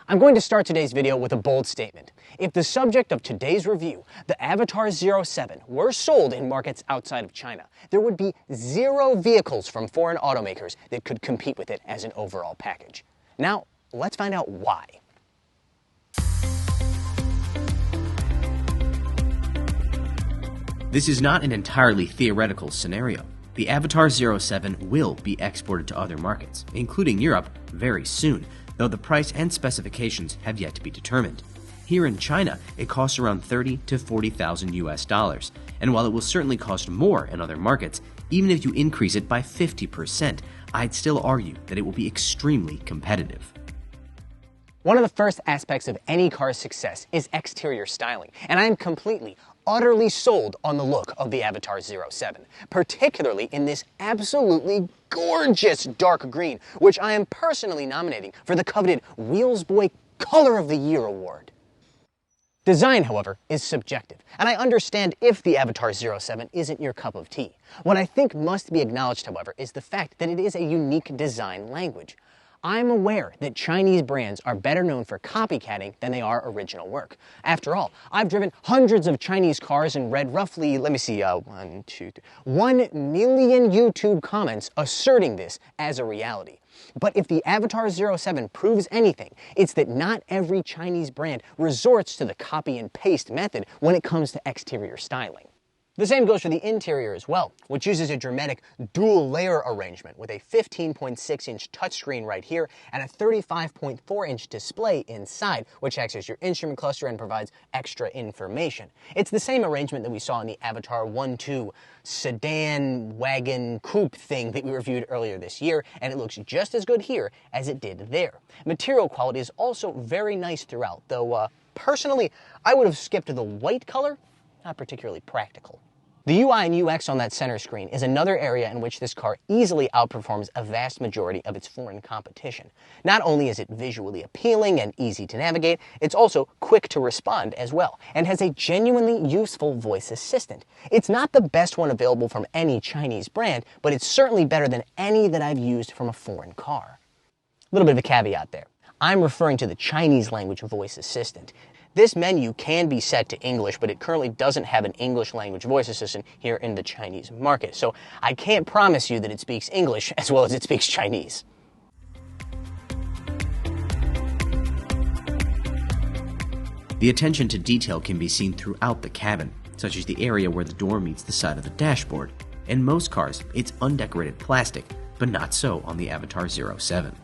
I'm going to start today's video with a bold statement. If the subject of today's review, the Avatr 07, were sold in markets outside of China, there would be zero vehicles from foreign automakers that could compete with it as an overall package. Now, let's find out why. This is not an entirely theoretical scenario. The Avatr 07 will be exported to other markets, including Europe, very soon, though the price and specifications have yet to be determined. Here in China, it costs around $30,000 to $40,000 US, and while it will certainly cost more in other markets, even if you increase it by 50%, I'd still argue that it will be extremely competitive. One of the first aspects of any car's success is exterior styling, and I am completely, utterly sold on the look of the Avatr 07, particularly in this absolutely gorgeous dark green, which I am personally nominating for the coveted Wheels Boy Color of the Year award. Design, however, is subjective, and I understand if the Avatr 07 isn't your cup of tea. What I think must be acknowledged, however, is the fact that it is a unique design language. I'm aware that Chinese brands are better known for copycatting than they are original work. After all, I've driven hundreds of Chinese cars and read roughly, 1 million YouTube comments asserting this as a reality. But if the Avatr 07 proves anything, it's that not every Chinese brand resorts to the copy and paste method when it comes to exterior styling. The same goes for the interior as well, which uses a dramatic dual-layer arrangement with a 15.6-inch touchscreen right here and a 35.4-inch display inside, which acts as your instrument cluster and provides extra information. It's the same arrangement that we saw in the Avatr 1.2 sedan wagon coupe thing that we reviewed earlier this year, and it looks just as good here as it did there. Material quality is also very nice throughout, though personally, I would have skipped the white color. Not particularly practical. The UI and UX on that center screen is another area in which this car easily outperforms a vast majority of its foreign competition. Not only is it visually appealing and easy to navigate, it's also quick to respond as well, and has a genuinely useful voice assistant. It's not the best one available from any Chinese brand, but it's certainly better than any that I've used from a foreign car. A little bit of a caveat there. I'm referring to the Chinese language voice assistant. This menu can be set to English, but it currently doesn't have an English language voice assistant here in the Chinese market. So I can't promise you that it speaks English as well as it speaks Chinese. The attention to detail can be seen throughout the cabin, such as the area where the door meets the side of the dashboard. In most cars, it's undecorated plastic, but not so on the Avatr 07.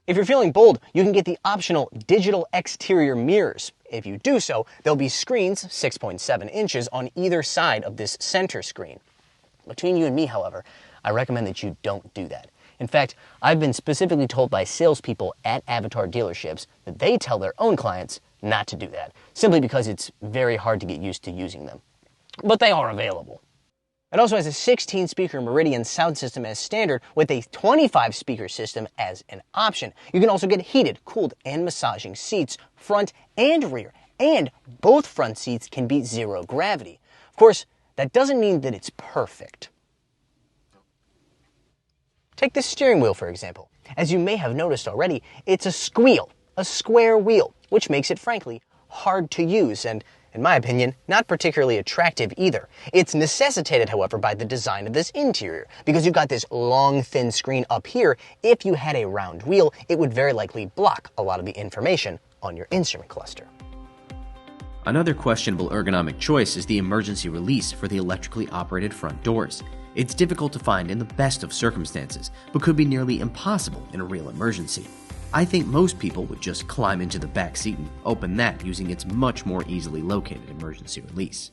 If you're feeling bold, you can get the optional digital exterior mirrors. If you do so, there'll be screens 6.7 inches on either side of this center screen. Between you and me, however, I recommend that you don't do that. In fact, I've been specifically told by salespeople at Avatr dealerships that they tell their own clients not to do that, simply because it's very hard to get used to using them. But they are available. It also has a 16-speaker Meridian sound system as standard with a 25-speaker system as an option. You can also get heated, cooled, and massaging seats, front and rear, and both front seats can be zero gravity. Of course, that doesn't mean that it's perfect. Take the steering wheel, for example. As you may have noticed already, it's a squeal, a square wheel, which makes it, frankly, hard to use and, in my opinion, not particularly attractive either. It's necessitated, however, by the design of this interior, because you've got this long, thin screen up here. If you had a round wheel, it would very likely block a lot of the information on your instrument cluster. Another questionable ergonomic choice is the emergency release for the electrically operated front doors. It's difficult to find in the best of circumstances, but could be nearly impossible in a real emergency. I think most people would just climb into the back seat and open that using its much more easily located emergency release.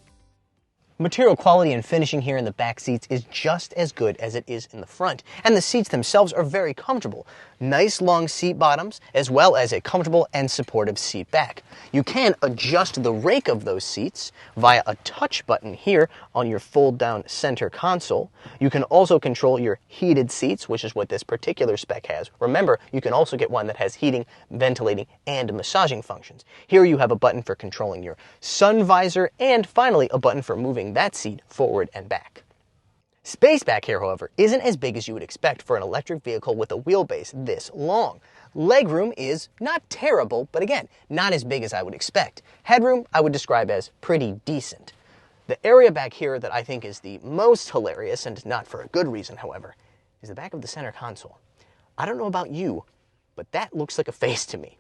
Material quality and finishing here in the back seats is just as good as it is in the front, and the seats themselves are very comfortable. Nice long seat bottoms, as well as a comfortable and supportive seat back. You can adjust the rake of those seats via a touch button here on your fold-down center console. You can also control your heated seats, which is what this particular spec has. Remember, you can also get one that has heating, ventilating, and massaging functions. Here you have a button for controlling your sun visor, and finally a button for moving that seat forward and back. Space back here, however, isn't as big as you would expect for an electric vehicle with a wheelbase this long. Legroom is not terrible, but again, not as big as I would expect. Headroom, I would describe as pretty decent. The area back here that I think is the most hilarious, and not for a good reason, however, is the back of the center console. I don't know about you, but that looks like a face to me.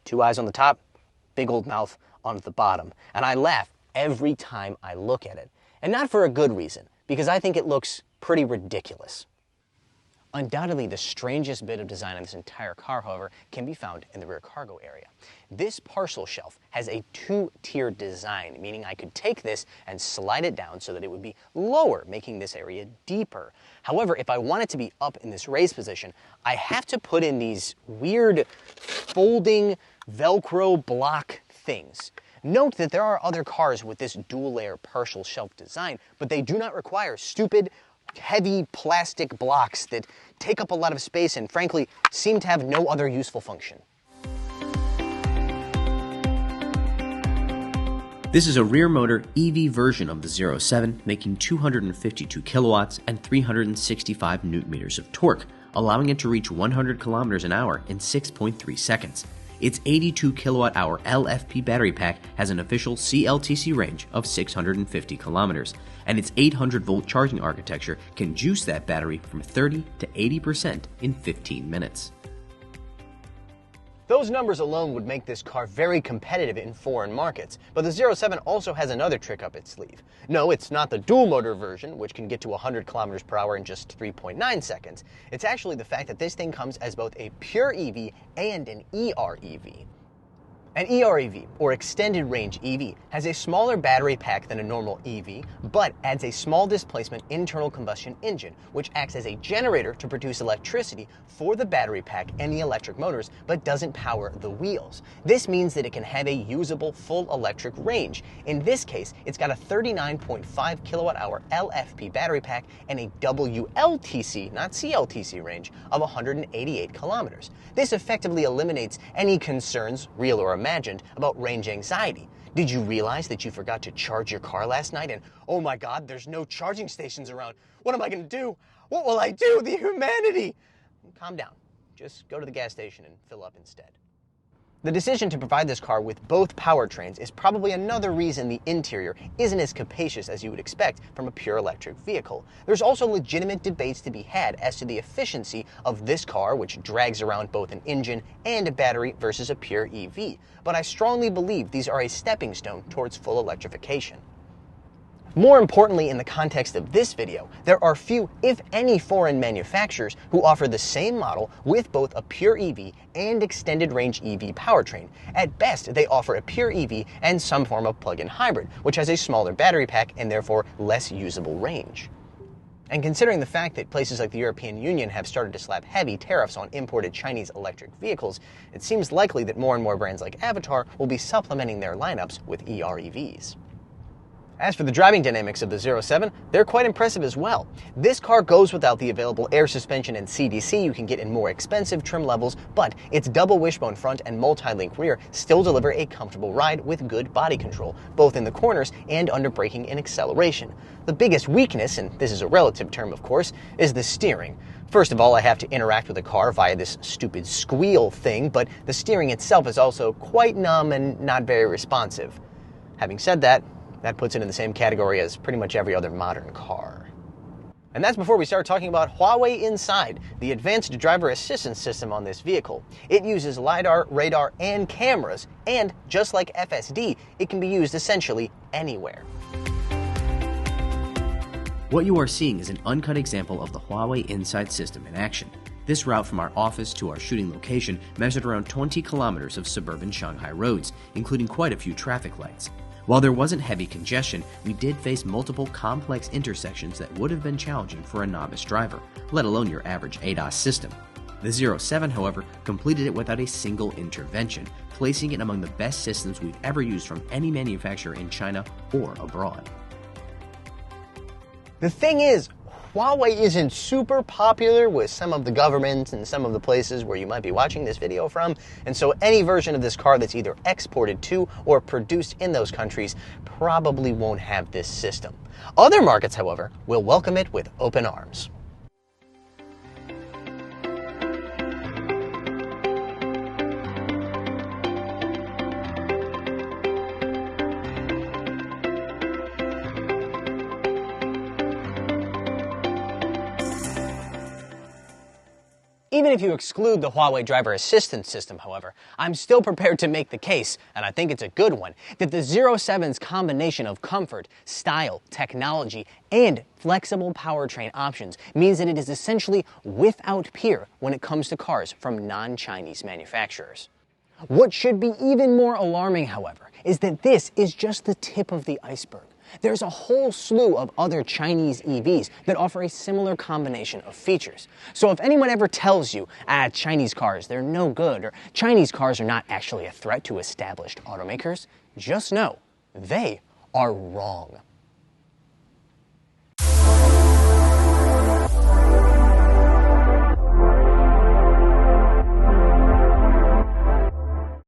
2 eyes on the top, big old mouth on the bottom. And I laugh every time I look at it. And not for a good reason, because I think it looks pretty ridiculous. Undoubtedly, the strangest bit of design on this entire car, however, can be found in the rear cargo area. This parcel shelf has a 2-tier design, meaning I could take this and slide it down so that it would be lower, making this area deeper. However, if I want it to be up in this raised position, I have to put in these weird folding Velcro block things. Note that there are other cars with this dual-layer partial shelf design, but they do not require stupid, heavy plastic blocks that take up a lot of space and frankly seem to have no other useful function. This is a rear motor EV version of the 07, making 252 kilowatts and 365 newton meters of torque, allowing it to reach 100 kilometers an hour in 6.3 seconds. Its 82 kilowatt-hour LFP battery pack has an official CLTC range of 650 kilometers, and its 800-volt charging architecture can juice that battery from 30 to 80% in 15 minutes. Those numbers alone would make this car very competitive in foreign markets, but the 07 also has another trick up its sleeve. No, it's not the dual-motor version, which can get to 100 kilometers per hour in just 3.9 seconds. It's actually the fact that this thing comes as both a pure EV and an EREV. An EREV, or Extended Range EV, has a smaller battery pack than a normal EV, but adds a small displacement internal combustion engine, which acts as a generator to produce electricity for the battery pack and the electric motors, but doesn't power the wheels. This means that it can have a usable full electric range. In this case, it's got a 39.5 kilowatt-hour LFP battery pack and a WLTC, not CLTC range, of 188 kilometers. This effectively eliminates any concerns, real or imagined, about range anxiety. Did you realize that you forgot to charge your car last night and, oh my God, there's no charging stations around? What am I going to do? What will I do? The humanity! Calm down. Just go to the gas station and fill up instead. The decision to provide this car with both powertrains is probably another reason the interior isn't as capacious as you would expect from a pure electric vehicle. There's also legitimate debates to be had as to the efficiency of this car, which drags around both an engine and a battery versus a pure EV. But I strongly believe these are a stepping stone towards full electrification. More importantly, in the context of this video, there are few, if any, foreign manufacturers who offer the same model with both a pure EV and extended range EV powertrain. At best, they offer a pure EV and some form of plug-in hybrid, which has a smaller battery pack and therefore less usable range. And considering the fact that places like the European Union have started to slap heavy tariffs on imported Chinese electric vehicles, it seems likely that more and more brands like Avatr will be supplementing their lineups with EREVs. As for the driving dynamics of the 07, they're quite impressive as well. This car goes without the available air suspension and CDC you can get in more expensive trim levels, but its double wishbone front and multi-link rear still deliver a comfortable ride with good body control, both in the corners and under braking and acceleration. The biggest weakness, and this is a relative term of course, is the steering. First of all, I have to interact with the car via this stupid squeal thing, but the steering itself is also quite numb and not very responsive. Having said that, that puts it in the same category as pretty much every other modern car. And that's before we start talking about Huawei Inside, the advanced driver assistance system on this vehicle. It uses LiDAR, radar, and cameras, and just like FSD, it can be used essentially anywhere. What you are seeing is an uncut example of the Huawei Inside system in action. This route from our office to our shooting location measured around 20 kilometers of suburban Shanghai roads, including quite a few traffic lights. While there wasn't heavy congestion, we did face multiple complex intersections that would have been challenging for a novice driver, let alone your average ADAS system. The 07, however, completed it without a single intervention, placing it among the best systems we've ever used from any manufacturer in China or abroad. The thing is, Huawei isn't super popular with some of the governments and some of the places where you might be watching this video from, and so any version of this car that's either exported to or produced in those countries probably won't have this system. Other markets, however, will welcome it with open arms. Even if you exclude the Huawei driver assistance system, however, I'm still prepared to make the case, and I think it's a good one, that the 07's combination of comfort, style, technology, and flexible powertrain options means that it is essentially without peer when it comes to cars from non-Chinese manufacturers. What should be even more alarming, however, is that this is just the tip of the iceberg. There's a whole slew of other Chinese EVs that offer a similar combination of features. So if anyone ever tells you, Chinese cars, they're no good, or Chinese cars are not actually a threat to established automakers, just know they are wrong.